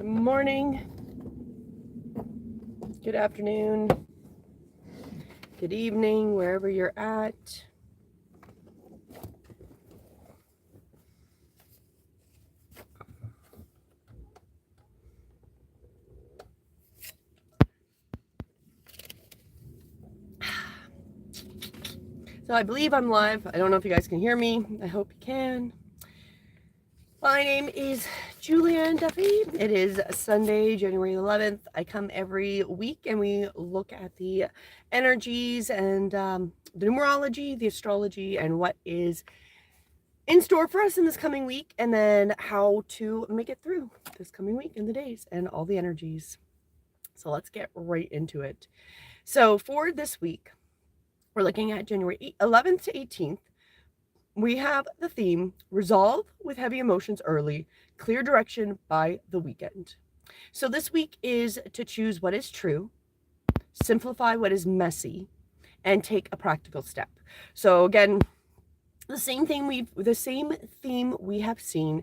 Good morning, good afternoon, good evening, wherever you're at. So I believe I'm live. I don't know if you guys can hear me. I hope you can. My name is Julianne Duffy. It is Sunday, January 11th. I come every week and we look at the energies and the numerology, the astrology, and what is in store for us in this coming week, and then how to make it through this coming week and the days and all the energies. So let's get right into it. So for this week, we're looking at January 11th to 18th. We have the theme, resolve with heavy emotions early, clear direction by the weekend. So this week is to choose what is true, simplify what is messy, and take a practical step. So again, the same theme we have seen.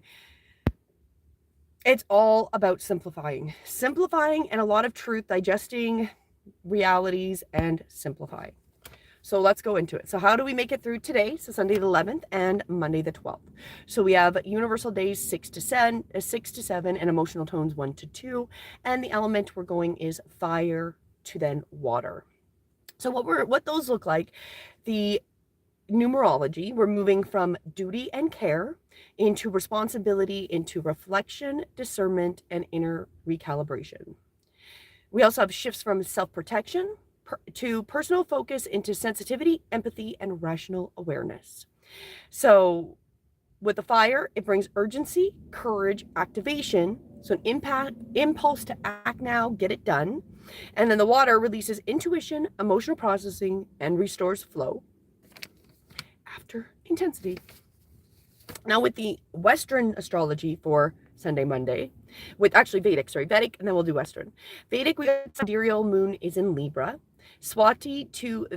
It's all about simplifying and a lot of truth, digesting realities and simplifying. So let's go into it. So how do we make it through today? So Sunday the 11th and Monday the 12th. So we have universal days 6 to 7, and emotional tones 1 to 2. And the element we're going is fire to then water. So what those look like, the numerology, we're moving from duty and care into responsibility, into reflection, discernment, and inner recalibration. We also have shifts from self-protection to personal focus into sensitivity, empathy, and rational awareness. So with the fire, it brings urgency, courage, activation. So an impulse to act now, get it done. And then the water releases intuition, emotional processing, and restores flow after intensity. Now with the Western astrology for Sunday, Monday, with actually Vedic, and then we'll do Western. Vedic, we got sidereal moon is in Libra. Swati to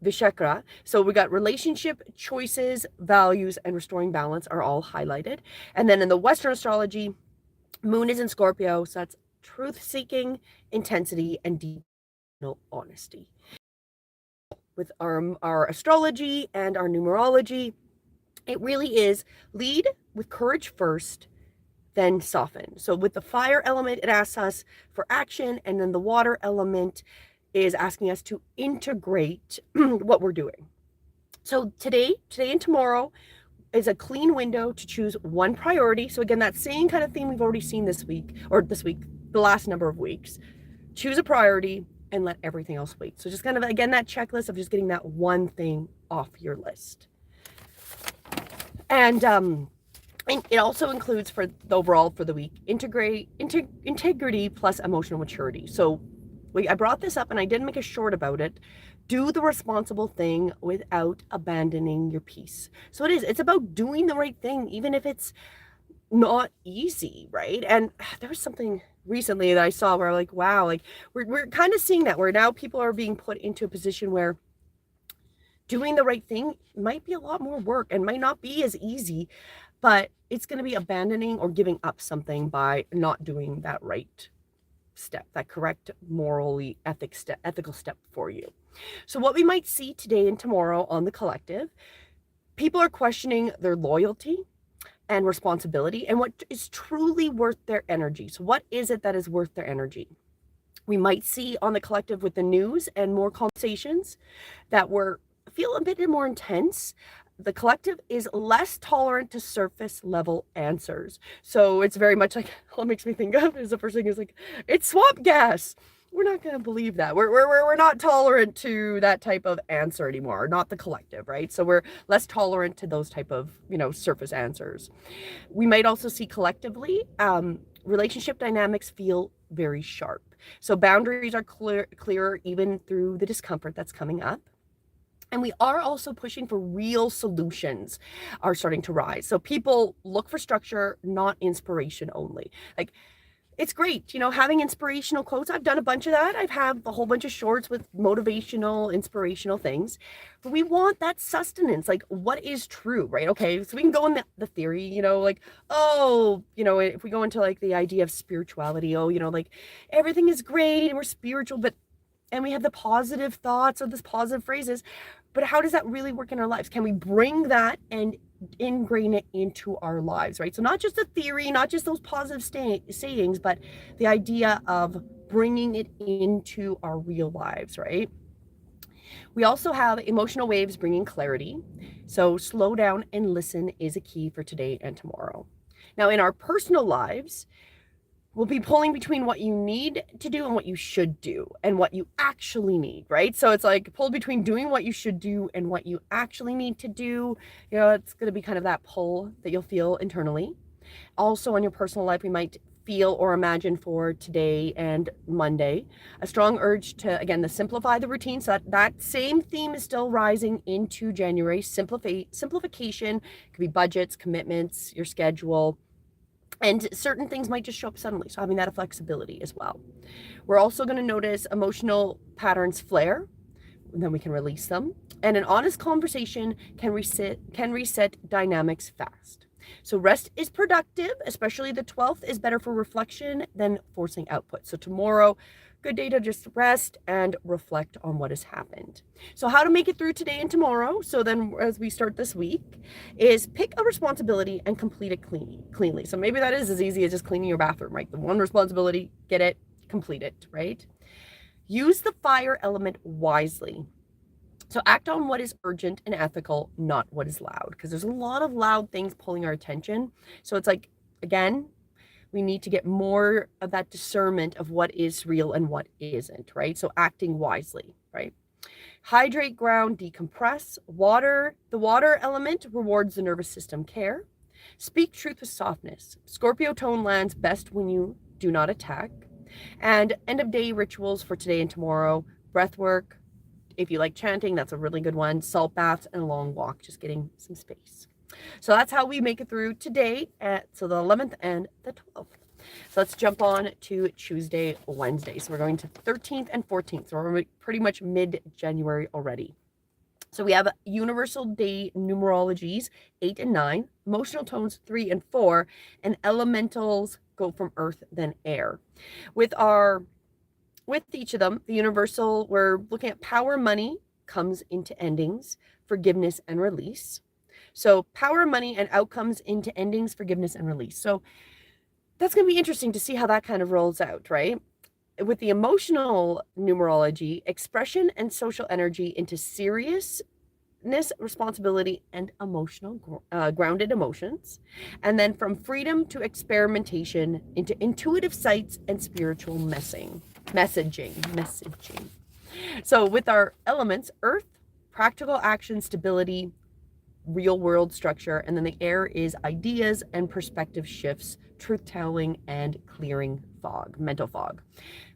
Vishakra. So we got relationship, choices, values, and restoring balance are all highlighted. And then in the Western astrology, moon is in Scorpio. So that's truth-seeking, intensity, and deep honesty. With our astrology and our numerology, it really is lead with courage first, then soften. So with the fire element, it asks us for action, and then the water element is asking us to integrate what we're doing. So today and tomorrow is a clean window to choose one priority. So again, that same kind of theme we've already seen this week, the last number of weeks. Choose a priority and let everything else wait. So just kind of, again, that checklist of just getting that one thing off your list. And it also includes for the overall for the week, integrity plus emotional maturity. So I brought this up and I did make a short about it. Do the responsible thing without abandoning your peace. So it's about doing the right thing, even if it's not easy, right? And there was something recently that I saw where like, wow, like we're kind of seeing that where now people are being put into a position where doing the right thing might be a lot more work and might not be as easy, but it's going to be abandoning or giving up something by not doing that right step, that correct morally ethical step for you. So what we might see today and tomorrow on the collective, people are questioning their loyalty and responsibility and what is truly worth their energy. So what is it that is worth their energy? We might see on the collective with the news and more conversations that feel a bit more intense. The collective is less tolerant to surface level answers. So it's very much like, all it makes me think of is the first thing is like, it's swamp gas. We're not going to believe that. We're not tolerant to that type of answer anymore, not the collective, right? So we're less tolerant to those type of, surface answers. We might also see collectively, relationship dynamics feel very sharp. So boundaries are clearer even through the discomfort that's coming up. And we are also pushing for real solutions are starting to rise. So people look for structure, not inspiration only. Like it's great, you know, having inspirational quotes. I've done a bunch of that. I've had a whole bunch of shorts with motivational, inspirational things. But we want that sustenance. Like, what is true, right? Okay, so we can go in the theory, you know, like, oh, you know, if we go into like the idea of spirituality, oh, you know, like everything is great and we're spiritual, but and we have the positive thoughts or this positive phrases, but how does that really work in our lives? Can we bring that and ingrain it into our lives, right? So not just a theory, not just those positive sayings, but the idea of bringing it into our real lives, right? We also have emotional waves bringing clarity. So slow down and listen is a key for today and tomorrow. Now, in our personal lives, we'll be pulling between what you need to do and what you should do and what you actually need, right? So it's like pull between doing what you should do and what you actually need to do. You know, it's going to be kind of that pull that you'll feel internally. Also, in your personal life, we might feel or imagine for today and Monday a strong urge to, again, to simplify the routine. So that same theme is still rising into January. Simplification could be budgets, commitments, your schedule. And certain things might just show up suddenly. So having that flexibility as well. We're also going to notice emotional patterns flare, and then we can release them. And an honest conversation can reset dynamics fast. So rest is productive, especially the 12th is better for reflection than forcing output. So tomorrow, good day to just rest and reflect on what has happened. So how to make it through today and tomorrow, so then as we start this week, is pick a responsibility and complete it cleanly. So maybe that is as easy as just cleaning your bathroom, right? The one responsibility, get it, complete it, right? Use the fire element wisely. So act on what is urgent and ethical, not what is loud, because there's a lot of loud things pulling our attention. So it's like, again, we need to get more of that discernment of what is real and what isn't, right? So acting wisely, right? Hydrate, ground, decompress. The water element rewards the nervous system care. Speak truth with softness. Scorpio tone lands best when you do not attack. And end of day rituals for today and tomorrow, breath work. If you like chanting, that's a really good one. Salt baths and a long walk, just getting some space. So that's how we make it through today, so the 11th and the 12th. So let's jump on to Tuesday, Wednesday. So we're going to 13th and 14th. So we're pretty much mid-January already. So we have universal day numerologies 8 and 9, emotional tones 3 and 4, and elementals go from earth then air. With each of them, the universal, we're looking at power, money comes into endings, forgiveness and release. So power, money, and outcomes into endings, forgiveness and release. So that's going to be interesting to see how that kind of rolls out, right? With the emotional numerology, expression and social energy into seriousness, responsibility, and emotional grounded emotions. And then from freedom to experimentation into intuitive sights and spiritual messaging. So with our elements, earth, practical action, stability, real world structure, and then the air is ideas and perspective shifts, truth telling, and clearing fog, mental fog.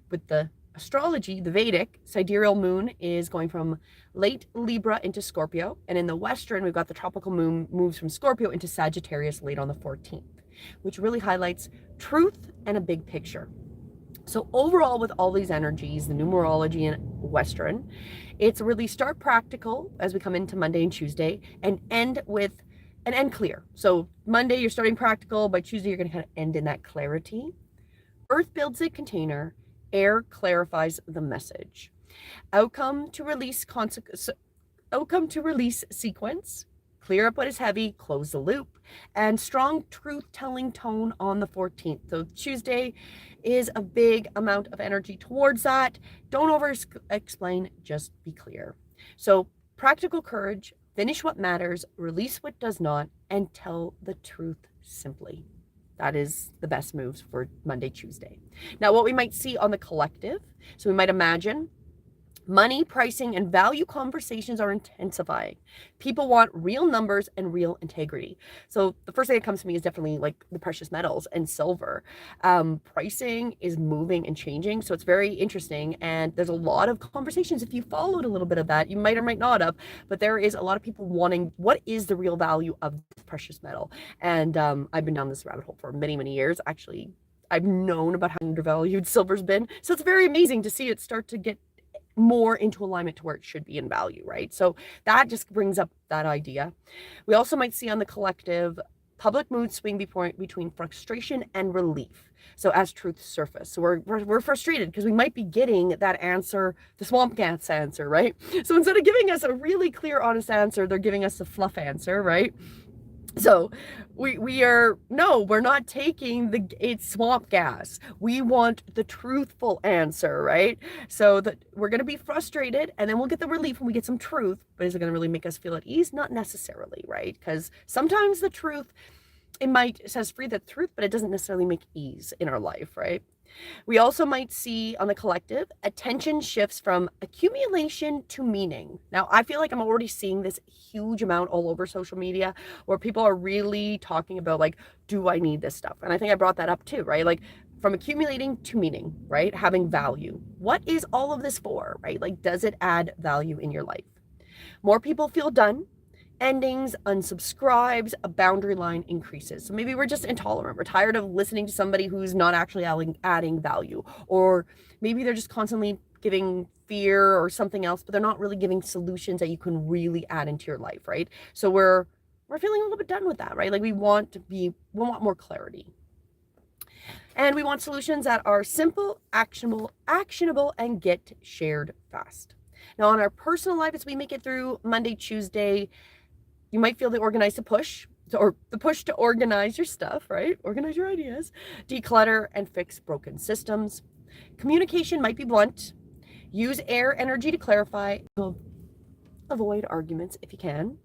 With the astrology, the Vedic sidereal moon is going from late Libra into Scorpio, and in the Western, we've got the tropical moon moves from Scorpio into Sagittarius late on the 14th, which really highlights truth and a big picture. So overall, with all these energies, the numerology and Western, it's really start practical as we come into Monday and Tuesday, and end clear. So Monday, you're starting practical. By Tuesday, you're going to kind of end in that clarity. Earth builds a container. Air clarifies the message. Outcome to release sequence. Clear up what is heavy, close the loop, and strong truth-telling tone on the 14th. So Tuesday is a big amount of energy towards that. Don't over-explain, just be clear. So practical courage, finish what matters, release what does not, and tell the truth simply. That is the best moves for Monday, Tuesday. Now, what we might see on the collective, so we might imagine money, pricing, and value conversations are intensifying. People want real numbers and real integrity. So the first thing that comes to me is definitely like the precious metals and silver. Pricing is moving and changing, so it's very interesting. And there's a lot of conversations. If you followed a little bit of that, you might or might not have, but there is a lot of people wanting what is the real value of this precious metal. And I've been down this rabbit hole for many, many years. Actually, I've known about how undervalued silver's been. So it's very amazing to see it start to get more into alignment to where it should be in value, right? So that just brings up that idea. We also might see on the collective public mood swing between frustration and relief. So as truths surface, so we're frustrated because we might be getting that answer, the swamp gas answer, right? So instead of giving us a really clear, honest answer, they're giving us a fluff answer, right? So we're not taking it's swamp gas. We want the truthful answer, right? So that we're going to be frustrated, and then we'll get the relief when we get some truth. But is it going to really make us feel at ease? Not necessarily, right? Because sometimes the truth, it says free the truth, but it doesn't necessarily make ease in our life, right? We also might see on the collective, attention shifts from accumulation to meaning. Now, I feel like I'm already seeing this huge amount all over social media where people are really talking about, like, do I need this stuff? And I think I brought that up too, right? Like, from accumulating to meaning, right? Having value. What is all of this for, right? Like, does it add value in your life? More people feel done. Endings, unsubscribes, a boundary line increases. So maybe we're just intolerant. We're tired of listening to somebody who's not actually adding value. Or maybe they're just constantly giving fear or something else, but they're not really giving solutions that you can really add into your life, right? So we're feeling a little bit done with that, right? Like we want more clarity. And we want solutions that are simple, actionable, and get shared fast. Now, on our personal life, as we make it through Monday, Tuesday, you might feel the push to organize your stuff, right? Organize your ideas, declutter, and fix broken systems. Communication might be blunt. Use air energy to clarify. Avoid arguments if you can.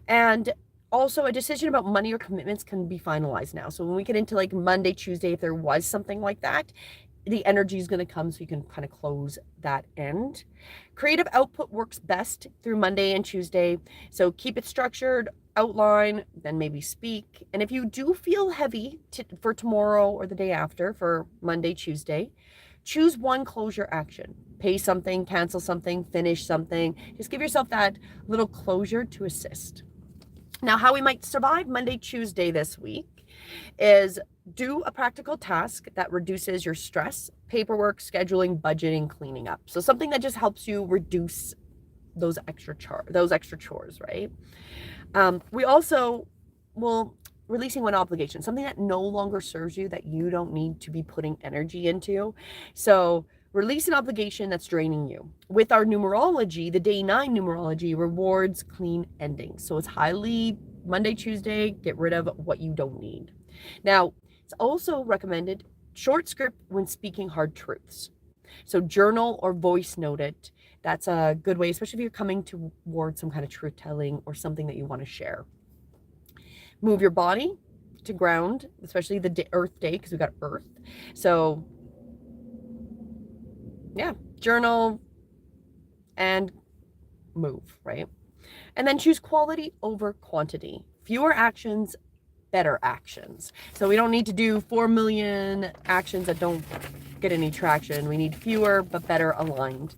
And also, a decision about money or commitments can be finalized now. So when we get into like Monday, Tuesday, if there was something like that, the energy is going to come so you can kind of close that end. Creative output works best through Monday and Tuesday. So keep it structured, outline, then maybe speak. And if you do feel heavy for tomorrow or the day after, for Monday, Tuesday, choose one closure action. Pay something, cancel something, finish something. Just give yourself that little closure to assist. Now, how we might survive Monday, Tuesday this week is do a practical task that reduces your stress, paperwork, scheduling, budgeting, cleaning up. So something that just helps you reduce those extra chores, right? We also will releasing one obligation, something that no longer serves you, that you don't need to be putting energy into. So release an obligation that's draining you. With our numerology, the day 9 numerology rewards clean endings. So it's highly Monday, Tuesday, get rid of what you don't need. Now, it's also recommended short script when speaking hard truths. So journal or voice note it. That's a good way, especially if you're coming towards some kind of truth telling or something that you want to share. Move your body to ground, especially the Earth Day, because we got Earth. So yeah, journal and move, right? And then choose quality over quantity. Fewer actions, better actions. So we don't need to do 4 million actions that don't get any traction. We need fewer but better aligned.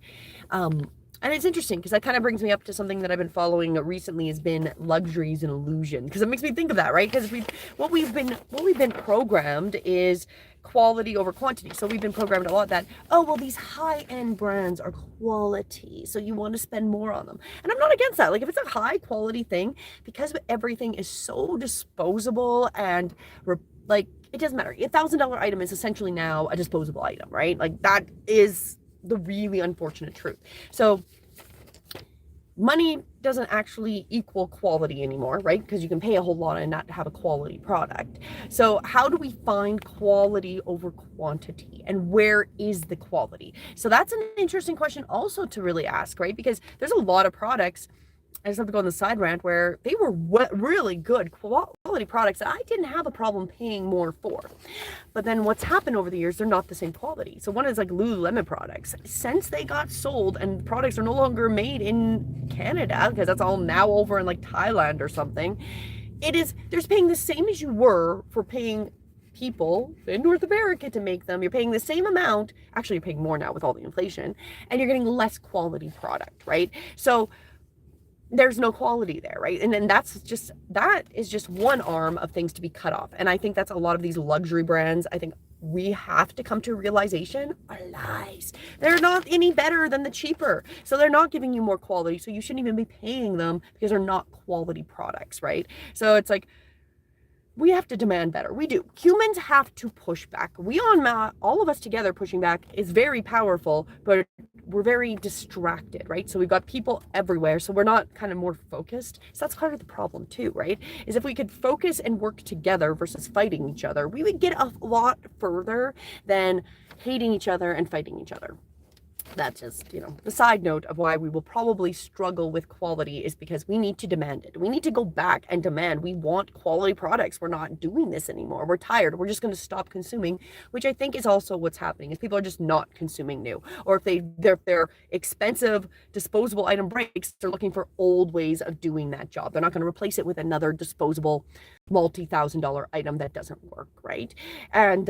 And it's interesting because that kind of brings me up to something that I've been following recently, has been luxuries and illusion, because it makes me think of that, right? Because what we've been programmed is quality over quantity. So we've been programmed a lot that, oh, well, these high-end brands are quality, so you want to spend more on them. And I'm not against that. Like, if it's a high quality thing, because everything is so disposable and like, it doesn't matter. $1,000 item is essentially now a disposable item, right? Like, that is the really unfortunate truth. So money doesn't actually equal quality anymore, right? Because you can pay a whole lot and not have a quality product. So how do we find quality over quantity, and where is the quality? So that's an interesting question also to really ask, right? Because there's a lot of products, I just have to go on the side rant, where they were really good quality products that I didn't have a problem paying more for. But then what's happened over the years, they're not the same quality. So one is like Lululemon products. Since they got sold and products are no longer made in Canada, because that's all now over in like Thailand or something, they're paying the same as you were for paying people in North America to make them. You're paying the same amount. Actually, you're paying more now with all the inflation, and you're getting less quality product, right? So there's no quality there, right? And then that is just one arm of things to be cut off. And I think that's a lot of these luxury brands. I think we have to come to a realization are lies. They're not any better than the cheaper. So they're not giving you more quality. So you shouldn't even be paying them because they're not quality products, right? So it's like, we have to demand better. We do. Humans have to push back. All of us together pushing back is very powerful, but we're very distracted, right? So we've got people everywhere, so we're not kind of more focused. So that's part of the problem too, right? Is if we could focus and work together versus fighting each other, we would get a lot further than hating each other and fighting each other. That's just, the side note of why we will probably struggle with quality is because we need to demand it. We need to go back and demand. We want quality products. We're not doing this anymore. We're tired. We're just going to stop consuming, which I think is also what's happening is people are just not consuming new. Or if their expensive disposable item breaks, they're looking for old ways of doing that job. They're not going to replace it with another disposable multi-$1,000 item that doesn't work, right? And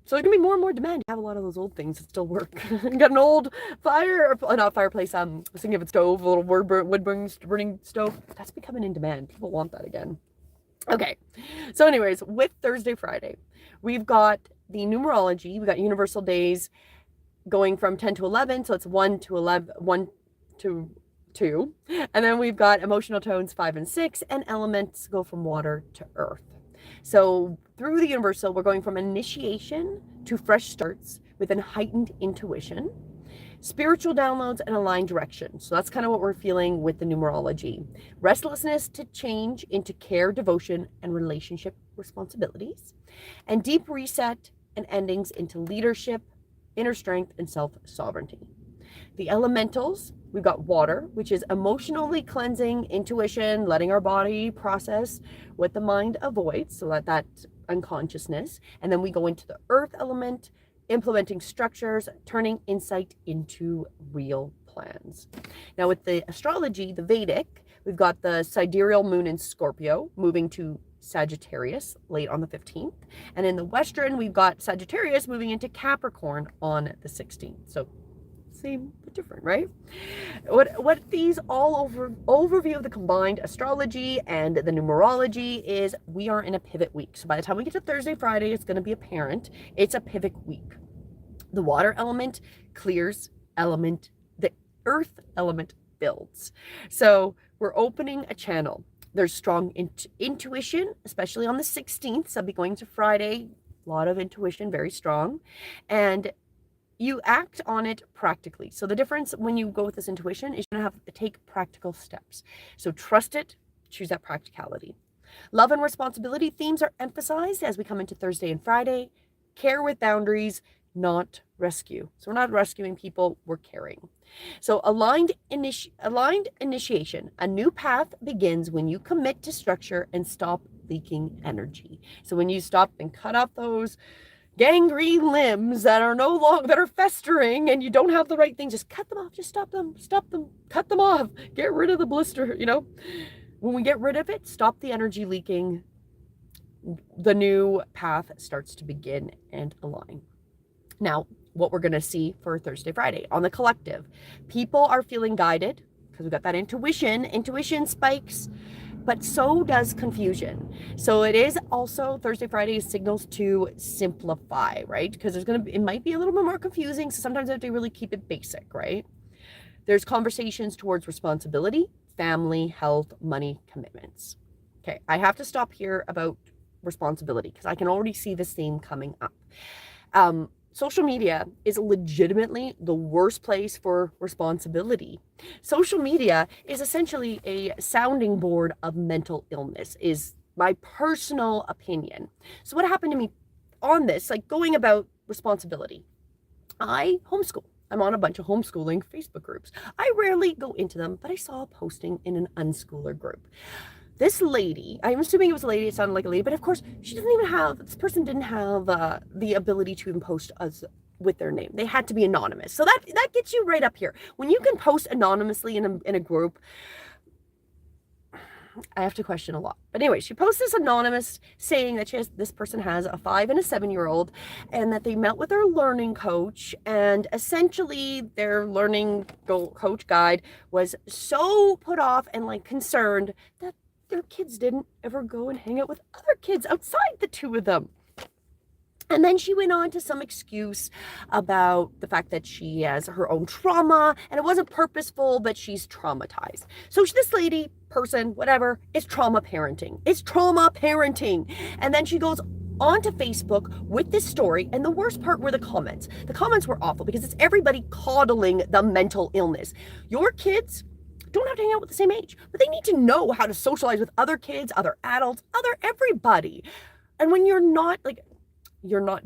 so there's gonna be more and more demand to have a lot of those old things that still work. Got an old not fireplace, I was thinking of a stove, a little wood burning stove. That's becoming in demand. People want that again. Okay, so anyways, with Thursday, Friday, we've got the numerology. We got universal days going from 10 to 11, so it's 1 to 11, 1 to 2. And then we've got emotional tones 5 and 6, and elements go from water to earth. So through the universal, we're going from initiation to fresh starts with a heightened intuition, spiritual downloads, and aligned direction. So that's kind of what we're feeling with the numerology. Restlessness to change into care, devotion, and relationship responsibilities, and deep reset and endings into leadership, inner strength, and self-sovereignty. The elementals, we've got water, which is emotionally cleansing, intuition, letting our body process what the mind avoids, so that unconsciousness. And then we go into the earth element, implementing structures, turning insight into real plans. Now with the astrology, the Vedic, we've got the sidereal moon in Scorpio moving to Sagittarius late on the 15th. And in the Western, we've got Sagittarius moving into Capricorn on the 16th. So same but different, right? What these overview of the combined astrology and the numerology is, we are in a pivot week. So by the time we get to Thursday, Friday, it's going to be apparent it's a pivot week. The water element clears, the earth element builds. So we're opening a channel. There's strong intuition, especially on the 16th. So I'll be going to Friday. A lot of intuition, very strong. And you act on it practically. So the difference when you go with this intuition is you're going to have to take practical steps. So trust it, choose that practicality. Love and responsibility themes are emphasized as we come into Thursday and Friday. Care with boundaries, not rescue. So we're not rescuing people, we're caring. So aligned initiation. A new path begins when you commit to structure and stop leaking energy. So when you stop and cut off those gangrene limbs that are festering and you don't have the right thing, just cut them off, just stop them, cut them off, get rid of the blister, When we get rid of it, stop the energy leaking, the new path starts to begin and align. Now, what we're going to see for Thursday, Friday on the collective, people are feeling guided because we've got that intuition spikes, but so does confusion. So it is also Thursday, Friday signals to simplify, right? Because it might be a little bit more confusing. So sometimes I have to really keep it basic, right? There's conversations towards responsibility, family, health, money, commitments. Okay, I have to stop here about responsibility because I can already see this theme coming up. Social media is legitimately the worst place for responsibility. Social media is essentially a sounding board of mental illness, is my personal opinion. So what happened to me on this, like going about responsibility? I homeschool. I'm on a bunch of homeschooling Facebook groups. I rarely go into them, but I saw a posting in an unschooler group. This lady, I'm assuming it was a lady, it sounded like a lady, but of course, this person didn't have the ability to even post us with their name. They had to be anonymous. So that gets you right up here. When you can post anonymously in a group, I have to question a lot. But anyway, she posts this anonymous saying that this person has a 5 and a 7-year-old and that they met with their learning coach, and essentially their learning coach guide was so put off and concerned that their kids didn't ever go and hang out with other kids outside the two of them. And then she went on to some excuse about the fact that she has her own trauma and it wasn't purposeful, but she's traumatized. So this lady, person, whatever, is trauma parenting. It's trauma parenting. And then she goes onto Facebook with this story, and the worst part were the comments. The comments were awful because it's everybody coddling the mental illness. Your kids don't have to hang out with the same age, but they need to know how to socialize with other kids, other adults, other everybody. And when you're not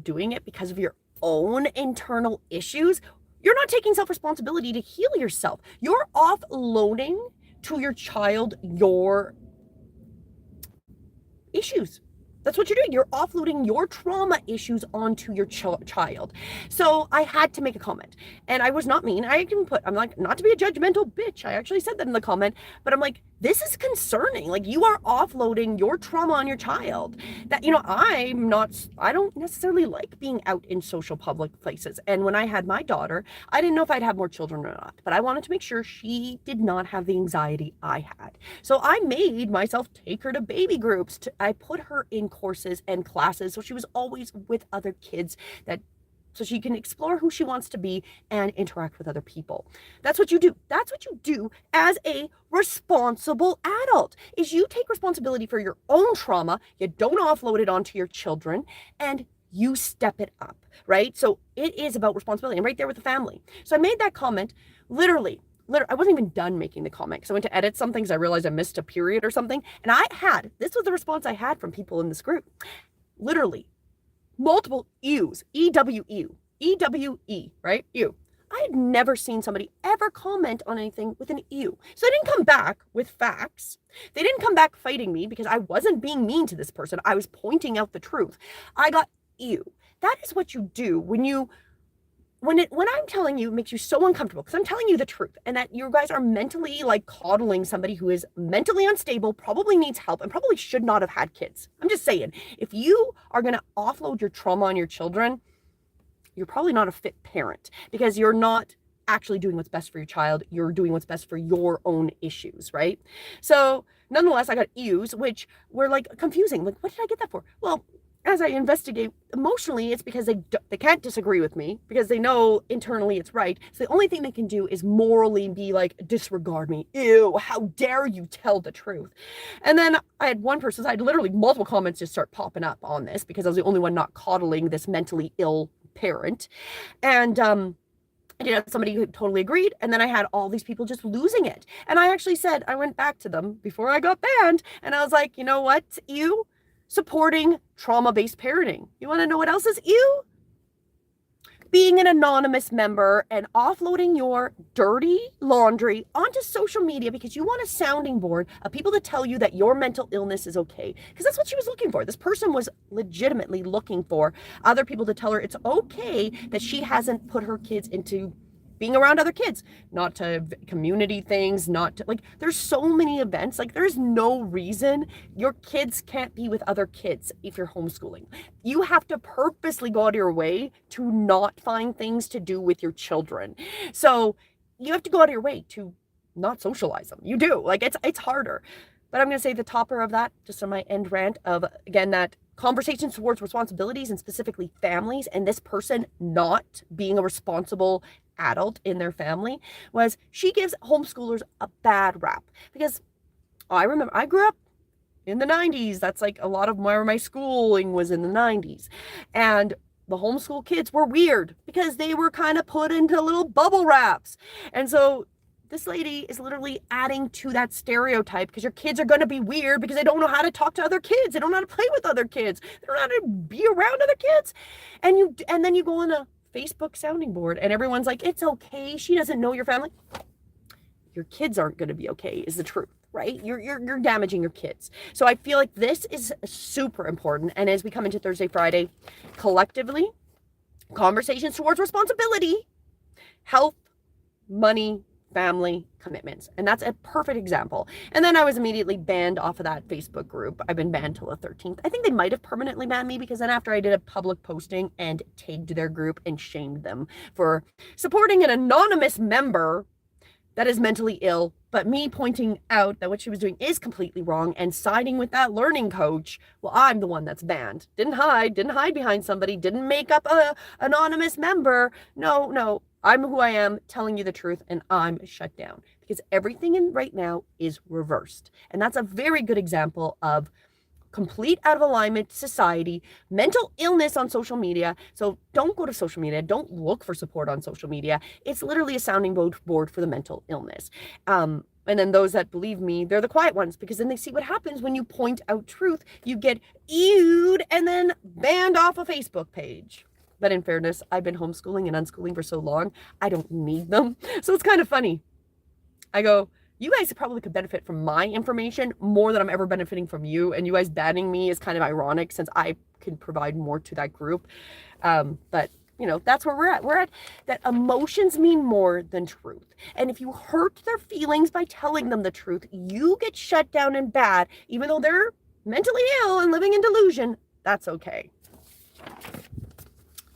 doing it because of your own internal issues, you're not taking self-responsibility to heal yourself. You're offloading to your child your issues. That's what you're doing. You're offloading your trauma issues onto your child. So I had to make a comment, and I was not mean. I'm like, not to be a judgmental bitch. I actually said that in the comment, but I'm like, this is concerning. Like, you are offloading your trauma on your child. That, I don't necessarily like being out in social public places. And when I had my daughter, I didn't know if I'd have more children or not, but I wanted to make sure she did not have the anxiety I had. So I made myself take her to baby groups. I put her in courses and classes, so she was always with other kids, so she can explore who she wants to be and interact with other people. That's what you do. That's what you do as a responsible adult, is you take responsibility for your own trauma, you don't offload it onto your children, and you step it up, right? So it is about responsibility, and right there with the family. So I made that comment literally, I wasn't even done making the comment because I went to edit some things. I realized I missed a period or something. And this was the response I had from people in this group. Literally, multiple E's, E-W-E, E-W-E, right? Ew. I had never seen somebody ever comment on anything with an ew. So they didn't come back with facts. They didn't come back fighting me because I wasn't being mean to this person. I was pointing out the truth. I got ew. That is what you do when I'm telling you, it makes you so uncomfortable because I'm telling you the truth, and that you guys are mentally like coddling somebody who is mentally unstable, probably needs help, and probably should not have had kids. I'm just saying, if you are going to offload your trauma on your children, you're probably not a fit parent because you're not actually doing what's best for your child. You're doing what's best for your own issues, right? So nonetheless, I got ews, which were like confusing. Like, what did I get that for? Well, as I investigate emotionally, it's because they can't disagree with me because they know internally it's right. So the only thing they can do is morally be like, disregard me. Ew, how dare you tell the truth? And then I had one person, I had literally multiple comments just start popping up on this because I was the only one not coddling this mentally ill parent. And I did have somebody who totally agreed, and then I had all these people just losing it. And I actually said, I went back to them before I got banned, and I was like, you know what, you supporting trauma-based parenting. You want to know what else is ew? Being an anonymous member and offloading your dirty laundry onto social media because you want a sounding board of people to tell you that your mental illness is okay. Because that's what she was looking for. This person was legitimately looking for other people to tell her it's okay that she hasn't put her kids into being around other kids, not to community things, not to, like, there's so many events. Like, there's no reason your kids can't be with other kids if you're homeschooling. You have to purposely go out of your way to not find things to do with your children. So you have to go out of your way to not socialize them. You do. Like, it's harder. But I'm going to say the topper of that, just on my end rant of, again, that conversations towards responsibilities and specifically families, and this person not being a responsible adult in their family, was she gives homeschoolers a bad rap. Because I remember I grew up in the 90s. That's like a lot of my schooling was in the 90s. And the homeschool kids were weird because they were kind of put into little bubble wraps. And so this lady is literally adding to that stereotype because your kids are going to be weird because they don't know how to talk to other kids. They don't know how to play with other kids. They don't know how to be around other kids. And then you go on a Facebook sounding board and everyone's like, it's okay. She doesn't know your family. Your kids aren't going to be okay is the truth, right? You're damaging your kids. So I feel like this is super important. And as we come into Thursday, Friday, collectively, conversations towards responsibility, health, money, family, commitments. And that's a perfect example. And then I was immediately banned off of that Facebook group. I've been banned till the 13th. I think they might have permanently banned me because then after I did a public posting and tagged their group and shamed them for supporting an anonymous member that is mentally ill, but me pointing out that what she was doing is completely wrong and siding with that learning coach, well, I'm the one that's banned. Didn't hide behind somebody, didn't make up a anonymous member. No, I'm who I am, telling you the truth, and I'm shut down because everything in right now is reversed. And that's a very good example of complete out of alignment society, mental illness on social media. So don't go to social media. Don't look for support on social media. It's literally a sounding board for the mental illness. And then those that believe me, they're the quiet ones, because then they see what happens when you point out truth. You get EU'd and then banned off a Facebook page. But in fairness, I've been homeschooling and unschooling for so long, I don't need them. So it's kind of funny. I go, you guys probably could benefit from my information more than I'm ever benefiting from you. And you guys banning me is kind of ironic since I can provide more to that group. But you know, that's where we're at. We're at that emotions mean more than truth. And if you hurt their feelings by telling them the truth, you get shut down and bad, even though they're mentally ill and living in delusion. That's okay.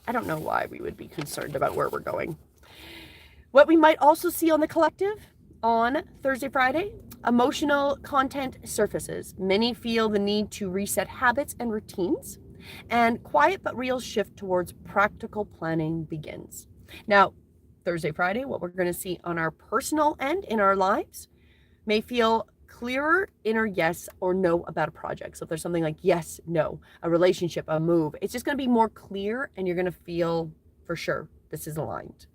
I don't know why we would be concerned about where we're going. What we might also see on the collective on Thursday, Friday, emotional content surfaces. Many feel the need to reset habits and routines, and quiet but real shift towards practical planning begins. Now, Thursday, Friday, what we're going to see on our personal end in our lives may feel clearer inner yes or no about a project. So if there's something like yes, no, a relationship, a move, it's just going to be more clear and you're going to feel for sure this is aligned.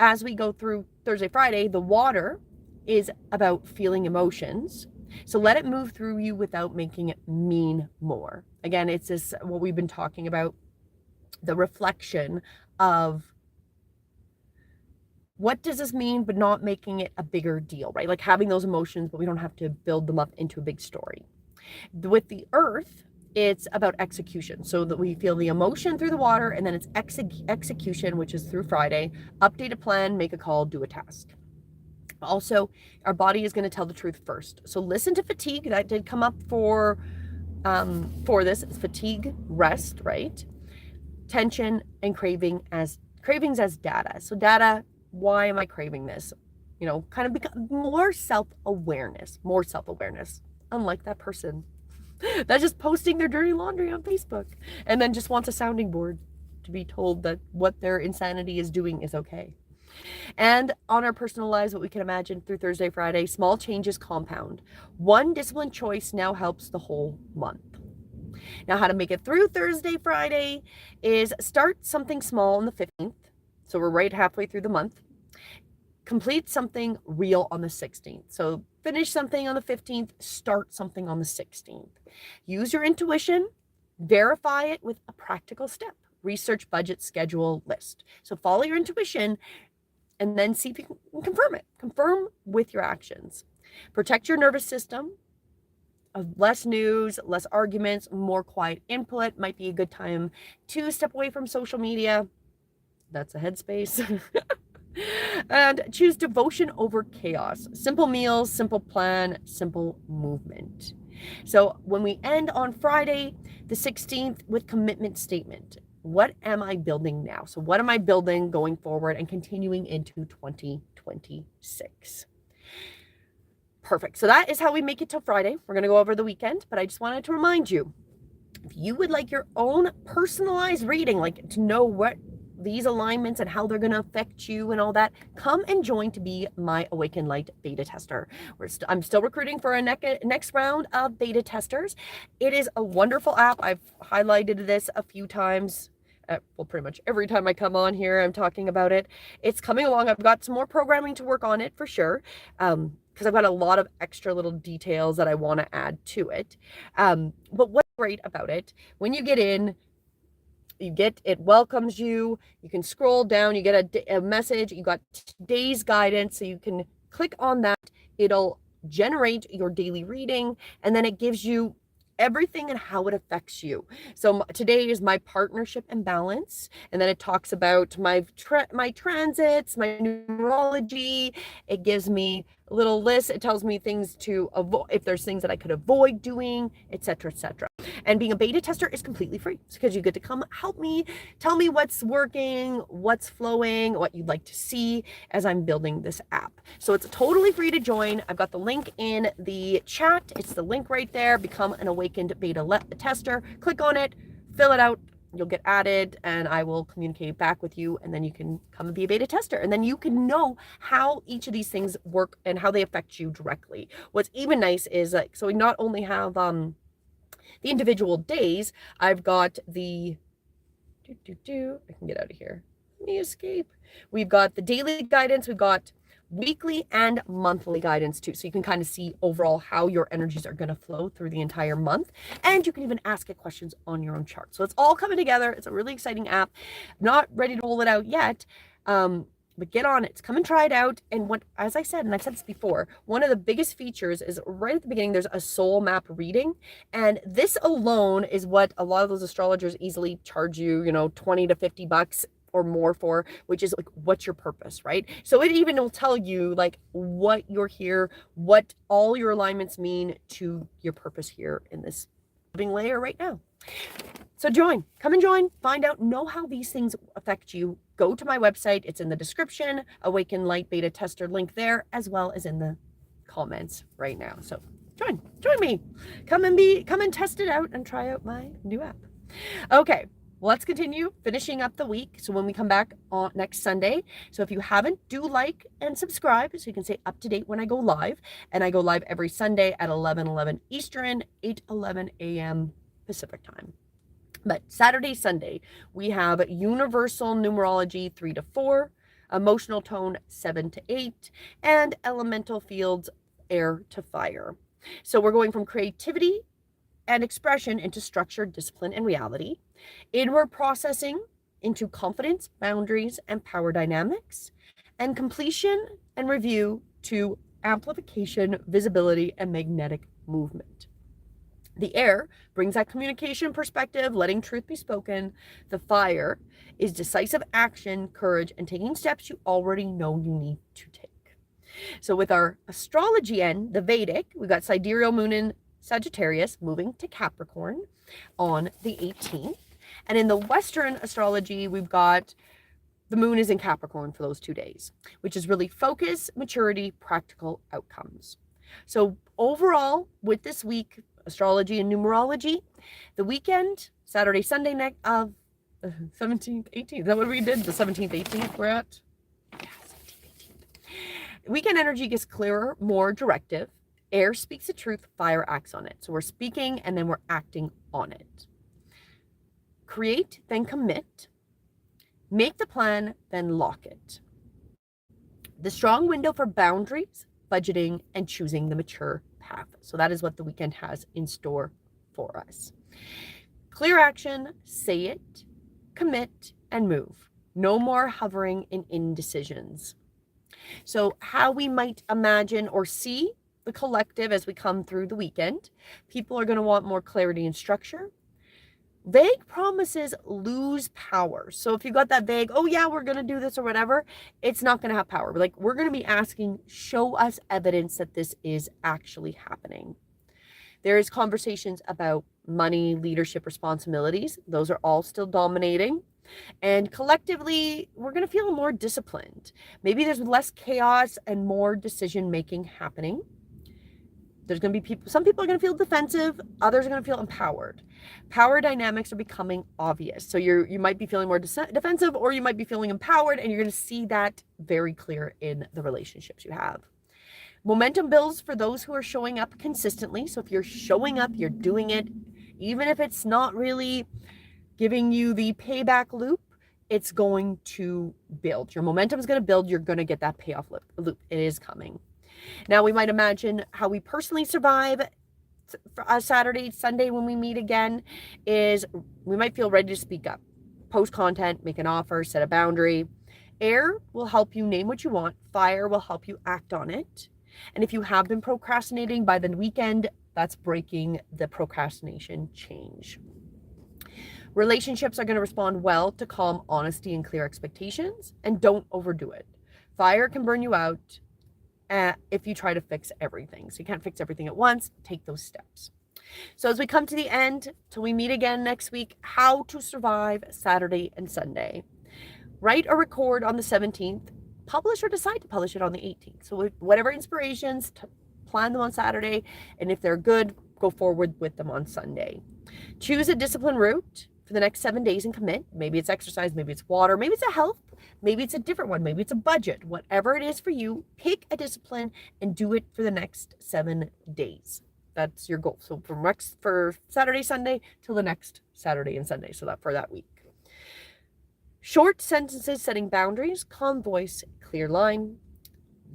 As we go through Thursday, Friday, the water is about feeling emotions. So let it move through you without making it mean more. Again, it's this, what we've been talking about, the reflection of what does this mean, but not making it a bigger deal, right? Like having those emotions, but we don't have to build them up into a big story. With the earth, it's about execution, so that we feel the emotion through the water, and then it's execution, which is through Friday. Update a plan, make a call, do a task. Also, our body is going to tell the truth first. So listen to fatigue. That did come up for this. It's fatigue, rest, right? Tension and cravings as data. So data, why am I craving this? You know, kind of become more self-awareness, unlike that person that's just posting their dirty laundry on Facebook and then just wants a sounding board to be told that what their insanity is doing is okay. And on our personal lives, what we can imagine through Thursday, Friday, small changes compound. One disciplined choice now helps the whole month. Now, how to make it through Thursday, Friday is start something small on the 15th. So we're right halfway through the month. Complete something real on the 16th. So finish something on the 15th, start something on the 16th. Use your intuition, verify it with a practical step. Research, budget, schedule, list. So follow your intuition and then see if you can confirm it. Confirm with your actions. Protect your nervous system. Less news, less arguments, more quiet input. Might be a good time to step away from social media. That's a headspace. And choose devotion over chaos. Simple meals, simple plan, simple movement. So when we end on Friday, the 16th, with commitment statement. What am I building now? So what am I building going forward and continuing into 2026? Perfect. So that is how we make it till Friday. We're going to go over the weekend, but I just wanted to remind you, if you would like your own personalized reading, like to know what these alignments and how they're going to affect you and all that, come and join to be my Awakened Light beta tester. I'm still recruiting for a next round of beta testers. It is a wonderful app. I've highlighted this a few times. Well, pretty much every time I come on here, I'm talking about it. It's coming along. I've got some more programming to work on it for sure. Because I've got a lot of extra little details that I want to add to it. But what's great about it, when you get in, it welcomes you. You can scroll down, you get a message, you got today's guidance, so you can click on that. It'll generate your daily reading, and then it gives you everything and how it affects you. So today is my partnership and balance, and then it talks about my transits, my numerology. It gives me little list. It tells me things to avoid, if there's things that I could avoid doing, etc., etc. And being a beta tester is completely free because you get to come help me, tell me what's working, what's flowing, what you'd like to see as I'm building this app. So it's totally free to join. I've got the link in the chat. It's the link right there. Become an awakened beta tester. Click on it, fill it out. You'll get added and I will communicate back with you, and then you can come and be a beta tester, and then you can know how each of these things work and how they affect you directly. What's even nice is like, so we not only have the individual days, I've got the I can get out of here. Let me escape. We've got the daily guidance, we've got weekly and monthly guidance too. So you can kind of see overall how your energies are going to flow through the entire month. And you can even ask it questions on your own chart. So it's all coming together. It's a really exciting app. Not ready to roll it out yet. But get on it. Come and try it out. And what, as I said, and I've said this before, one of the biggest features is right at the beginning, there's a soul map reading. And this alone is what a lot of those astrologers easily charge you, 20 to 50 bucks or more for, which is like, what's your purpose, right? So it even will tell you like what you're here, what all your alignments mean to your purpose here in this living layer right now. So come and join, find out, know how these things affect you. Go to my website. It's in the description, Awaken Light Beta Tester link there, as well as in the comments right now. So join me, come and test it out and try out my new app. Okay. Let's continue finishing up the week. So when we come back on next Sunday, so if you haven't, do like and subscribe so you can stay up to date when I go live. And I go live every Sunday at 11:11 Eastern, 8:11 a.m. Pacific time. But Saturday, Sunday, we have universal numerology 3 to 4, emotional tone 7 to 8, and elemental fields air to fire. So we're going from creativity and expression into structure, discipline, and reality. Inward processing into confidence, boundaries, and power dynamics. And completion and review to amplification, visibility, and magnetic movement. The air brings that communication perspective, letting truth be spoken. The fire is decisive action, courage, and taking steps you already know you need to take. So with our astrology end, the Vedic, we've got sidereal moon in Sagittarius moving to Capricorn on the 18th. And in the Western astrology, we've got the moon is in Capricorn for those 2 days, which is really focus, maturity, practical outcomes. So overall, with this week, astrology and numerology, the weekend, Saturday, Sunday night of 17th, 18th. Is that what we did? The 17th, 18th we're at? Yeah, 17th, 18th. Weekend energy gets clearer, more directive. Air speaks the truth, fire acts on it. So we're speaking and then we're acting on it. Create, then commit. Make the plan, then lock it. The strong window for boundaries, budgeting, and choosing the mature path. So that is what the weekend has in store for us. Clear action, say it, commit, and move. No more hovering in indecisions. So how we might imagine or see the collective as we come through the weekend, people are going to want more clarity and structure. Vague promises lose power. So if you got that vague, oh yeah, we're going to do this or whatever, it's not going to have power. Like, we're going to be asking, show us evidence that this is actually happening. There is conversations about money, leadership, responsibilities. Those are all still dominating. And collectively, we're going to feel more disciplined. Maybe there's less chaos and more decision making happening. There's going to be some people are going to feel defensive, others are going to feel empowered. Power dynamics are becoming obvious. So you might be feeling more defensive, or you might be feeling empowered, and you're going to see that very clear in the relationships you have. Momentum builds for those who are showing up consistently. So if you're showing up, you're doing it, even if it's not really giving you the payback loop, it's going to build. Your momentum is going to build. You're going to get that payoff loop. It is coming. Now, we might imagine how we personally survive Saturday, Sunday when we meet again is we might feel ready to speak up, post content, make an offer, set a boundary. Air will help you name what you want. Fire will help you act on it. And if you have been procrastinating, by the weekend, that's breaking the procrastination change. Relationships are going to respond well to calm honesty and clear expectations, and don't overdo it. Fire can burn you out. if you try to fix everything. So you can't fix everything at once. Take those steps. So as we come to the end, till we meet again next week, how to survive Saturday and Sunday. Write or record on the 17th, publish or decide to publish it on the 18th. So whatever inspirations, plan them on Saturday, and if they're good, go forward with them on Sunday. Choose a discipline route for the next 7 days and commit. Maybe it's exercise, maybe it's water, maybe it's a health, maybe it's a different one, maybe it's a budget. Whatever it is for you, pick a discipline and do it for the next 7 days. That's your goal. So for Saturday, Sunday till the next Saturday and Sunday. So that for that week. Short sentences setting boundaries, calm voice, clear line.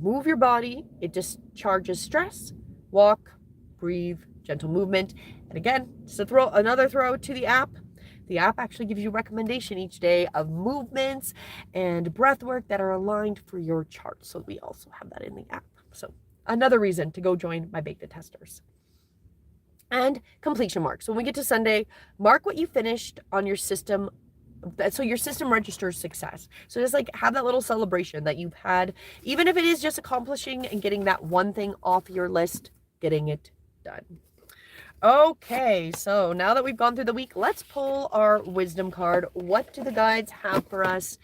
Move your body. It discharges stress. Walk, breathe, gentle movement. And again, just another throw to the app. The app actually gives you recommendation each day of movements and breath work that are aligned for your chart. So we also have that in the app. So another reason to go join my beta testers. And completion mark. So when we get to Sunday, mark what you finished on your system. So your system registers success. So just like have that little celebration that you've had, even if it is just accomplishing and getting that one thing off your list, getting it done. Okay, so now that we've gone through the week, let's pull our wisdom card. What do the guides have for us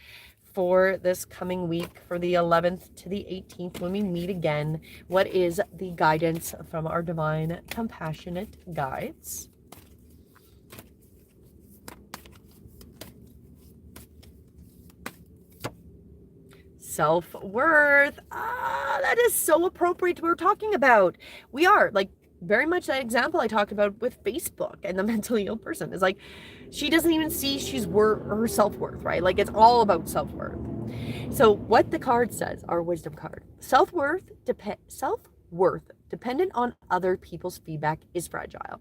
for this coming week, for the 11th to the 18th when we meet again? What is the guidance from our divine compassionate guides? Self-worth. That is so appropriate to what we're talking about. We are like very much that example I talked about with Facebook and the mentally ill person. Is like she doesn't even see her self-worth, right? Like it's all about self-worth. So what the card says, our wisdom card, self-worth dependent on other people's feedback is fragile.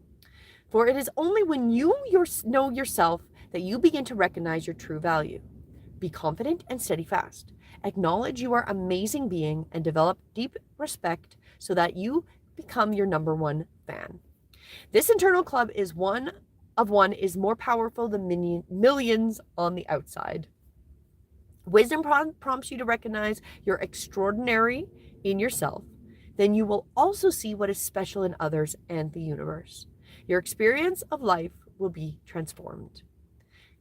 For it is only when you know yourself that you begin to recognize your true value. Be confident and steady fast. Acknowledge you are an amazing being and develop deep respect so that you become your number one fan. This internal club is one is more powerful than millions on the outside. Wisdom prompts you to recognize you're extraordinary in yourself. Then you will also see what is special in others and the universe. Your experience of life will be transformed.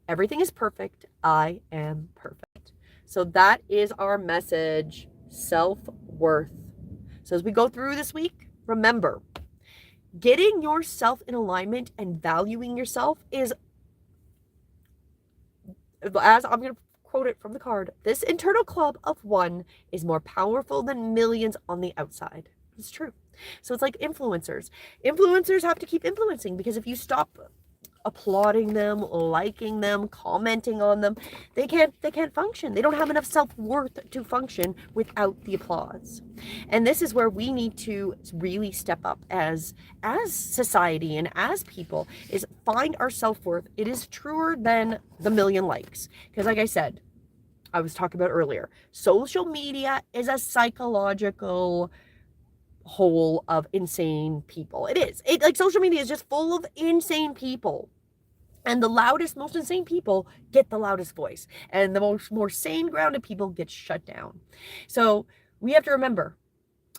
Everything is perfect. I am perfect. So that is our message, self-worth. So as we go through this week, remember, getting yourself in alignment and valuing yourself is, as I'm going to quote it from the card, this internal club of one is more powerful than millions on the outside. It's true. So it's like influencers. Influencers have to keep influencing, because if you stop applauding them, liking them, commenting on them, they can't function. They don't have enough self-worth to function without the applause. And this is where we need to really step up as society and as people, is find our self-worth. It is truer than the million likes. Because like I said, I was talking about earlier, social media is a psychological hole of insane people. It is. Like social media is just full of insane people. And the loudest, most insane people get the loudest voice. And the more sane, grounded people get shut down. So we have to remember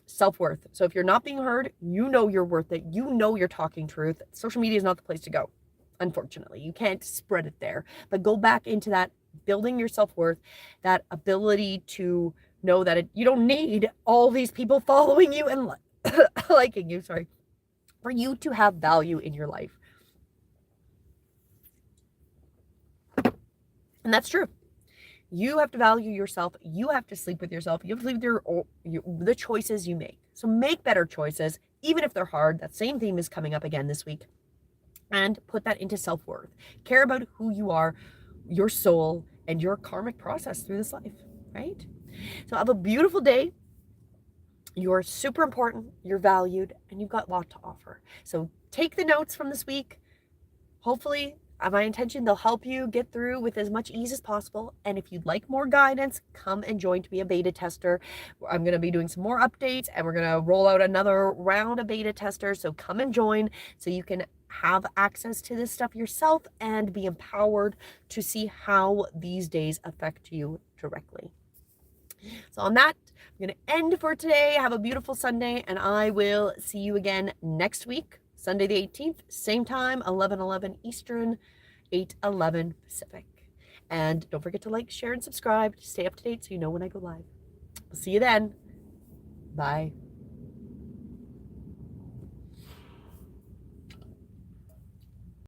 self-worth. So if you're not being heard, you know you're worth it. You know you're talking truth. Social media is not the place to go. Unfortunately, you can't spread it there. But go back into that, building your self-worth, that ability to know that you don't need all these people following you and liking you, for you to have value in your life. And that's true. You have to value yourself. You have to sleep with yourself. You have to live the choices you make. So make better choices, even if they're hard. That same theme is coming up again this week. And put that into self-worth. Care about who you are, your soul, and your karmic process through this life, right? So have a beautiful day. You're super important. You're valued, and you've got a lot to offer. So take the notes from this week. Hopefully, my intention, they'll help you get through with as much ease as possible. And if you'd like more guidance, come and join to be a beta tester. I'm going to be doing some more updates, and we're going to roll out another round of beta testers. So come and join so you can have access to this stuff yourself and be empowered to see how these days affect you directly. So on that, I'm going to end for today. Have a beautiful Sunday, and I will see you again next week, Sunday the 18th, same time, 11:11 Eastern, 8:11 Pacific. And don't forget to like, share, and subscribe to stay up to date so you know when I go live. We'll see you then. Bye.